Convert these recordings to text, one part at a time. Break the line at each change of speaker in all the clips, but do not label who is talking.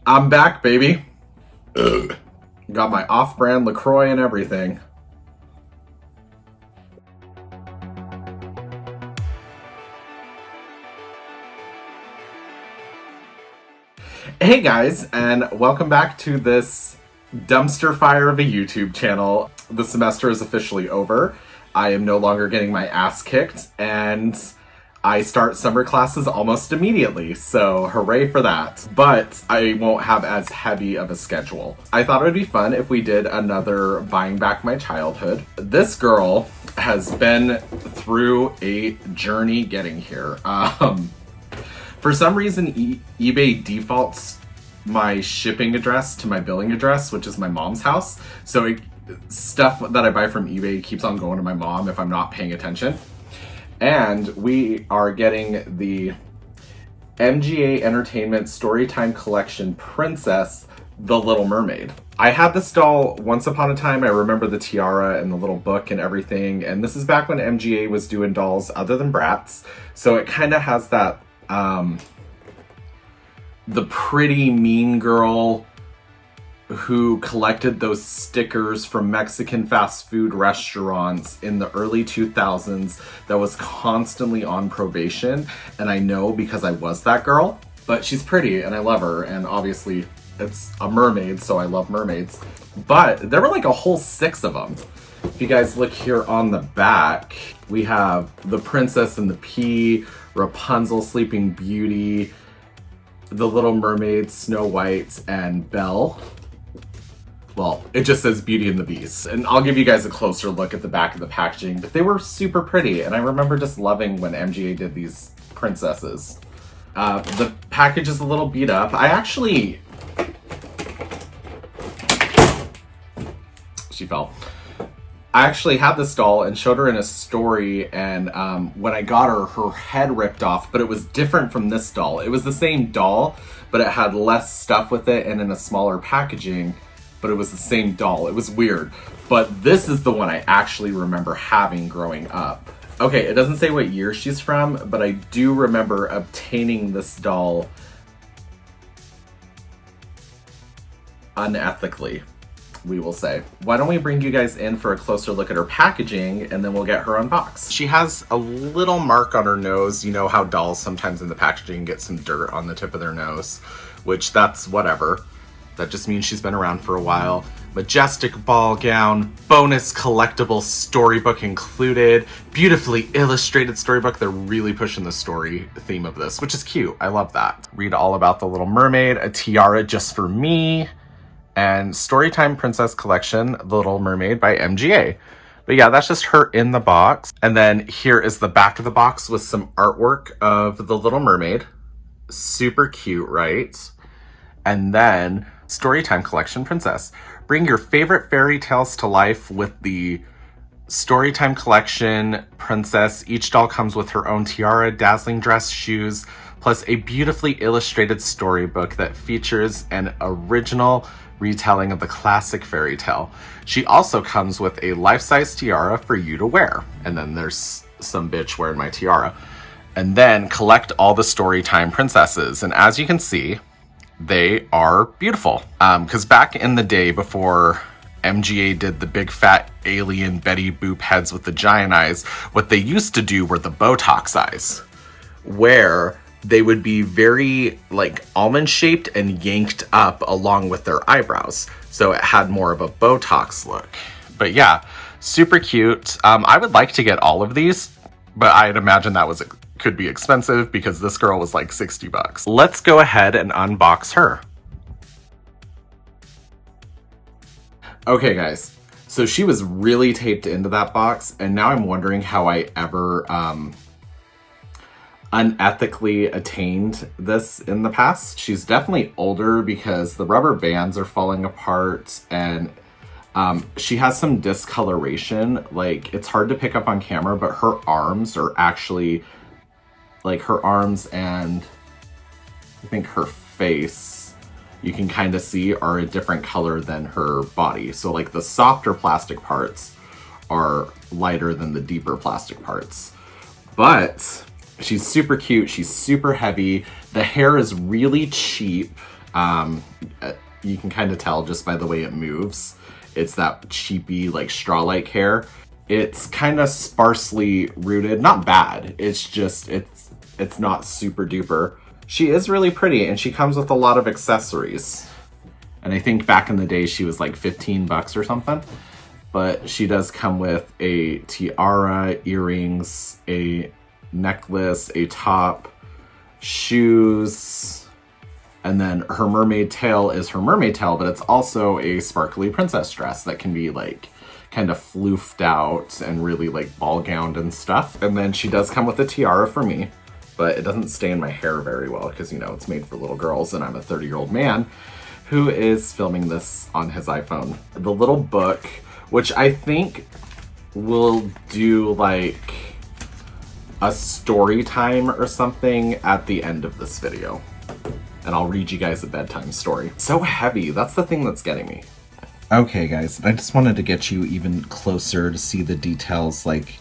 I'm back, baby. Ugh. Got my off-brand LaCroix and everything. Hey guys, and welcome back to this dumpster fire of a YouTube channel. The semester is officially over. I am no longer getting my ass kicked, and I start summer classes almost immediately, so hooray for that. But I won't have as heavy of a schedule. I thought it would be fun if we did another Buying Back My Childhood. This girl has been through a journey getting here. For some reason, eBay defaults my shipping address to my billing address, which is my mom's house. So stuff that I buy from eBay keeps on going to my mom if I'm not paying attention. And we are getting the MGA Entertainment Storytime Collection Princess, The Little Mermaid. I had this doll once upon a time. I remember the tiara and the little book and everything. And this is back when MGA was doing dolls other than Bratz. So it kind of has that, the pretty mean girl who collected those stickers from Mexican fast food restaurants in the early 2000s that was constantly on probation. And I know because I was that girl, but she's pretty and I love her. And obviously it's a mermaid, so I love mermaids. But there were like a whole 6 of them. If you guys look here on the back, we have the Princess and the Pea, Rapunzel, Sleeping Beauty, the Little Mermaid, Snow White, and Belle. Well, it just says Beauty and the Beast. And I'll give you guys a closer look at the back of the packaging, but they were super pretty. And I remember just loving when MGA did these princesses. The package is a little beat up. She fell. I actually had this doll and showed her in a story, and when I got her, her head ripped off, but it was different from this doll. It was the same doll, but it had less stuff with it and in a smaller packaging. But it was the same doll. It was weird. But this is the one I actually remember having growing up. Okay, it doesn't say what year she's from, but I do remember obtaining this doll unethically, we will say. Why don't we bring you guys in for a closer look at her packaging, and then we'll get her unboxed. She has a little mark on her nose. You know how dolls sometimes in the packaging get some dirt on the tip of their nose, which that's whatever. That just means she's been around for a while. Majestic ball gown, bonus collectible storybook included, beautifully illustrated storybook. They're really pushing the story theme of this, which is cute. I love that. Read all about the Little Mermaid, a tiara just for me, and Storytime Princess Collection, The Little Mermaid by MGA. But yeah, that's just her in the box. And then here is the back of the box with some artwork of the Little Mermaid. Super cute, right? And then Storytime Collection Princess. Bring your favorite fairy tales to life with the Storytime Collection Princess. Each doll comes with her own tiara, dazzling dress, shoes, plus a beautifully illustrated storybook that features an original retelling of the classic fairy tale. She also comes with a life-size tiara for you to wear. And then there's some bitch wearing my tiara. And then collect all the Storytime princesses. And as you can see, they are beautiful. Because back in the day before MGA did the big fat alien Betty Boop heads with the giant eyes, what they used to do were the Botox eyes, where they would be very like almond shaped and yanked up along with their eyebrows. So it had more of a Botox look. But yeah, super cute. I would like to get all of these, but I'd imagine that could be expensive because this girl was like $60. Let's go ahead and unbox her. Okay guys, so she was really taped into that box, and now I'm wondering how I ever unethically attained this in the past. She's definitely older because the rubber bands are falling apart, and she has some discoloration. Like, it's hard to pick up on camera, but her arms are actually, like her arms and I think her face, you can kind of see are a different color than her body. So like the softer plastic parts are lighter than the deeper plastic parts. But she's super cute. She's super heavy. The hair is really cheap. You can kind of tell just by the way it moves. It's that cheapy, like straw-like hair. It's kind of sparsely rooted, not bad. It's just, it's not super duper. She is really pretty, and she comes with a lot of accessories. And I think back in the day she was like 15 bucks or something. But she does come with a tiara, earrings, a necklace, a top, shoes, and then her mermaid tail is her mermaid tail, but it's also a sparkly princess dress that can be like kind of floofed out and really like ball gowned and stuff. And then she does come with a tiara for me, but it doesn't stay in my hair very well because, you know, it's made for little girls and I'm a 30-year-old man who is filming this on his iPhone. The little book, which I think will do like a story time or something at the end of this video. And I'll read you guys a bedtime story. So heavy, that's the thing that's getting me. Okay guys, I just wanted to get you even closer to see the details. Like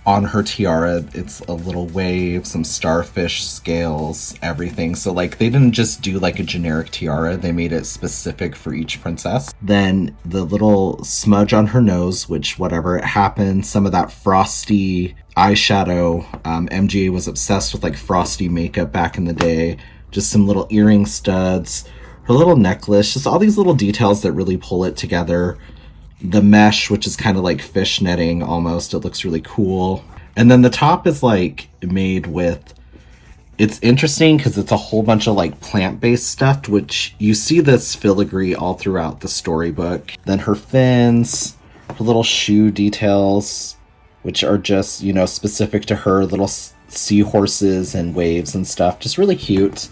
on her tiara, it's a little wave, some starfish scales, everything. So like they didn't just do like a generic tiara, they made it specific for each princess. Then the little smudge on her nose, which whatever it happened, some of that frosty eyeshadow. MGA was obsessed with like frosty makeup back in the day. Just some little earring studs, her little necklace, just all these little details that really pull it together. The mesh, which is kind of like fish netting almost, it looks really cool. And then the top is like made with, it's interesting because it's a whole bunch of like plant-based stuff, which you see this filigree all throughout the storybook. Then her fins, her little shoe details, which are just, you know, specific to her, little seahorses and waves and stuff, just really cute.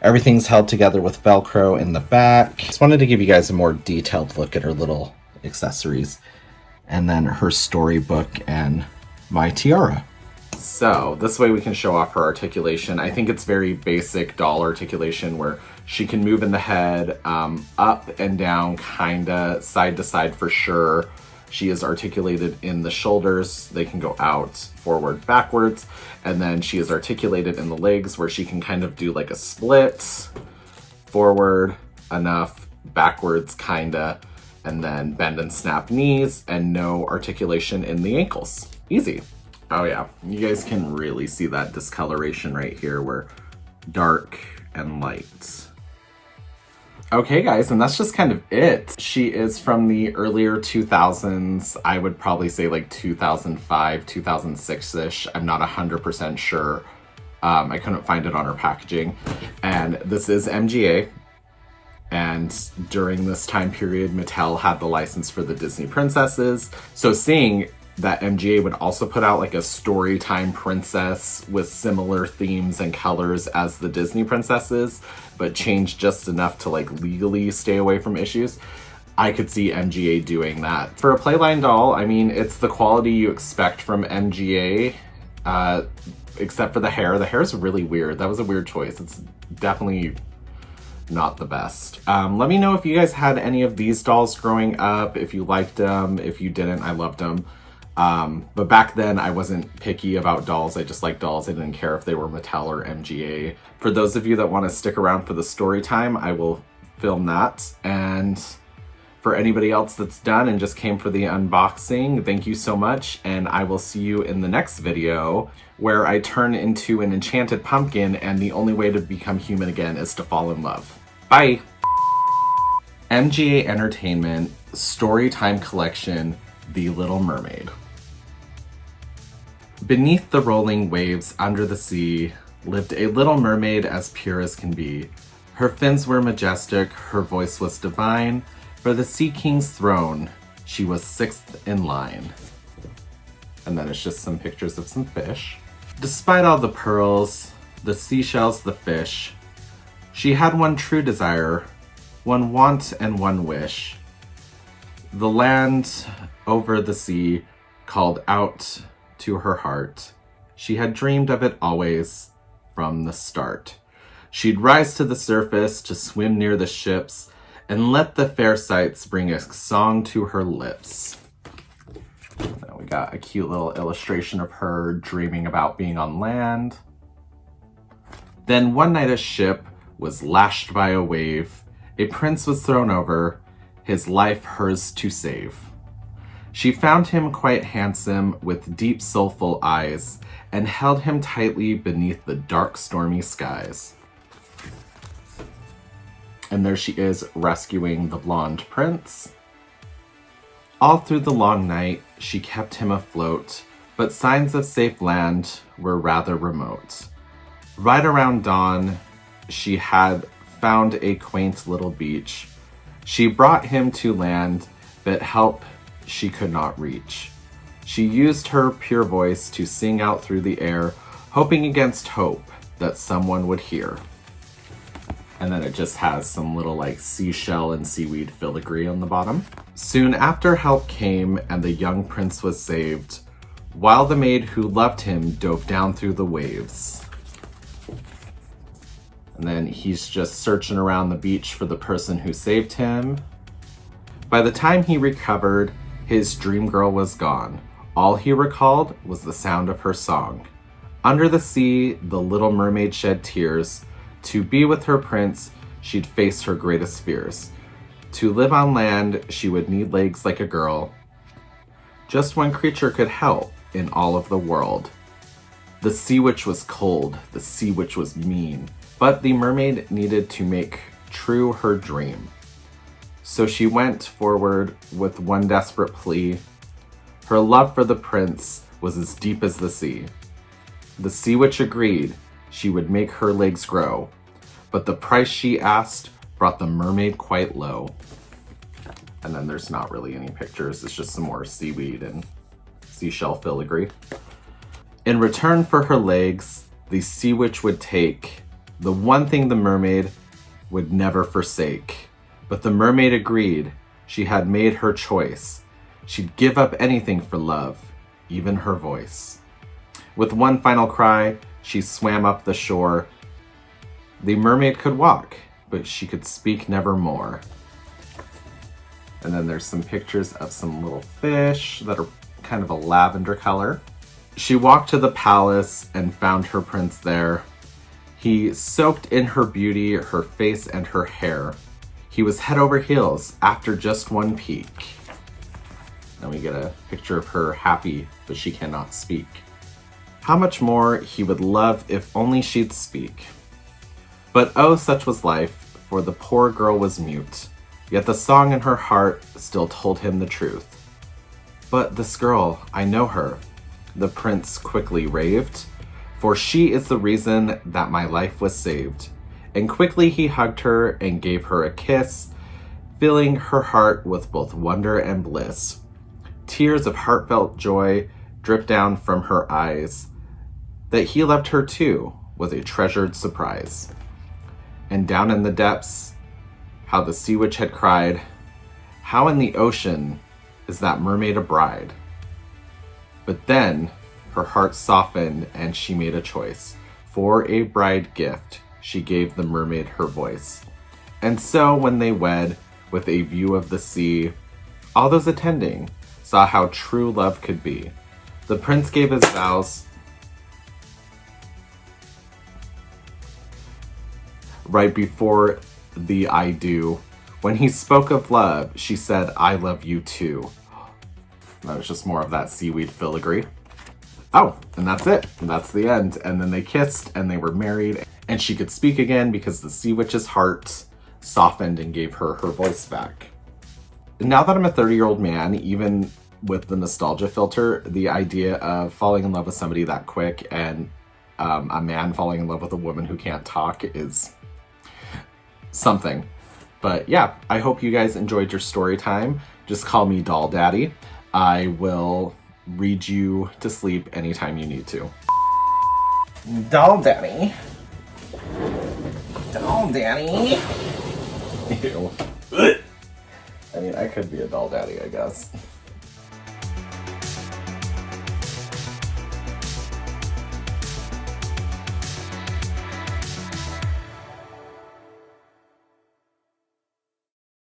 Everything's held together with Velcro in the back. Just wanted to give you guys a more detailed look at her little accessories, and then her storybook and my tiara. So this way we can show off her articulation. I think it's very basic doll articulation where she can move in the head, up and down, kinda side to side for sure. She is articulated in the shoulders. They can go out, forward, backwards. And then she is articulated in the legs where she can kind of do like a split, forward enough, backwards kinda, and then bend and snap knees, and no articulation in the ankles. Easy. Oh yeah, you guys can really see that discoloration right here where dark and light. Okay guys, and that's just kind of it. She is from the earlier 2000s. I would probably say like 2005, 2006-ish. I'm not 100% sure. I couldn't find it on her packaging. And this is MGA. And during this time period, Mattel had the license for the Disney princesses. So seeing that MGA would also put out like a Storytime Princess with similar themes and colors as the Disney princesses, but changed just enough to like legally stay away from issues, I could see MGA doing that. For a Playline doll, I mean, it's the quality you expect from MGA, except for the hair. The hair is really weird. That was a weird choice. It's definitely not the best. Let me know if you guys had any of these dolls growing up, if you liked them. If you didn't, I loved them. But back then I wasn't picky about dolls. I just liked dolls. I didn't care if they were Mattel or MGA. For those of you that want to stick around for the story time, I will film that. And for anybody else that's done and just came for the unboxing, thank you so much. And I will see you in the next video where I turn into an enchanted pumpkin and the only way to become human again is to fall in love. Bye. MGA Entertainment Storytime Collection, The Little Mermaid. Beneath the rolling waves under the sea lived a little mermaid as pure as can be. Her fins were majestic, her voice was divine. For the Sea King's throne, she was sixth in line. And then it's just some pictures of some fish. Despite all the pearls, the seashells, the fish, she had one true desire, one want and one wish. The land over the sea called out to her heart. She had dreamed of it always from the start. She'd rise to the surface to swim near the ships and let the fair sights bring a song to her lips. Now we got a cute little illustration of her dreaming about being on land. Then one night a ship was lashed by a wave. A prince was thrown over, his life hers to save. She found him quite handsome, with deep soulful eyes, and held him tightly beneath the dark stormy skies. And there she is rescuing the blonde prince. All through the long night, she kept him afloat, but signs of safe land were rather remote. Right around dawn, she had found a quaint little beach. She brought him to land, but help she could not reach. She used her pure voice to sing out through the air, hoping against hope that someone would hear. And then it just has some little like seashell and seaweed filigree on the bottom. Soon after help came and the young prince was saved, while the maid who loved him dove down through the waves. And then he's just searching around the beach for the person who saved him. By the time he recovered, his dream girl was gone. All he recalled was the sound of her song. Under the sea, the little mermaid shed tears. To be with her prince, she'd face her greatest fears. To live on land, she would need legs like a girl. Just one creature could help in all of the world. The sea witch was cold, the sea witch was mean, but the mermaid needed to make true her dream. So she went forward with one desperate plea. Her love for the prince was as deep as the sea. The sea witch agreed she would make her legs grow, but the price she asked brought the mermaid quite low. And then there's not really any pictures, it's just some more seaweed and seashell filigree. In return for her legs, the sea witch would take the one thing the mermaid would never forsake. But the mermaid agreed, she had made her choice. She'd give up anything for love, even her voice. With one final cry, she swam up the shore. The mermaid could walk, but she could speak nevermore. And then there's some pictures of some little fish that are kind of a lavender color. She walked to the palace and found her prince there. He soaked in her beauty, her face and her hair. He was head over heels after just one peek. Then we get a picture of her happy, but she cannot speak. How much more he would love if only she'd speak. But oh, such was life, for the poor girl was mute. Yet the song in her heart still told him the truth. But this girl, I know her, the prince quickly raved, for she is the reason that my life was saved. And quickly he hugged her and gave her a kiss, filling her heart with both wonder and bliss. Tears of heartfelt joy dripped down from her eyes. That he loved her too was a treasured surprise. And down in the depths, how the sea witch had cried, how in the ocean is that mermaid a bride? But then her heart softened and she made a choice. For a bride gift, she gave the mermaid her voice. And so when they wed, with a view of the sea, all those attending saw how true love could be. The prince gave his vows right before the I do. When he spoke of love, she said, I love you too. That was just more of that seaweed filigree. Oh, and that's it. And that's the end. And then they kissed and they were married and she could speak again because the sea witch's heart softened and gave her her voice back. Now that I'm a 30-year-old man, even with the nostalgia filter, the idea of falling in love with somebody that quick and a man falling in love with a woman who can't talk is something. But yeah, I hope you guys enjoyed your story time. Just call me Doll Daddy. I will read you to sleep anytime you need to. Doll Daddy. Doll Daddy. Ew. I mean, I could be a doll daddy, I guess.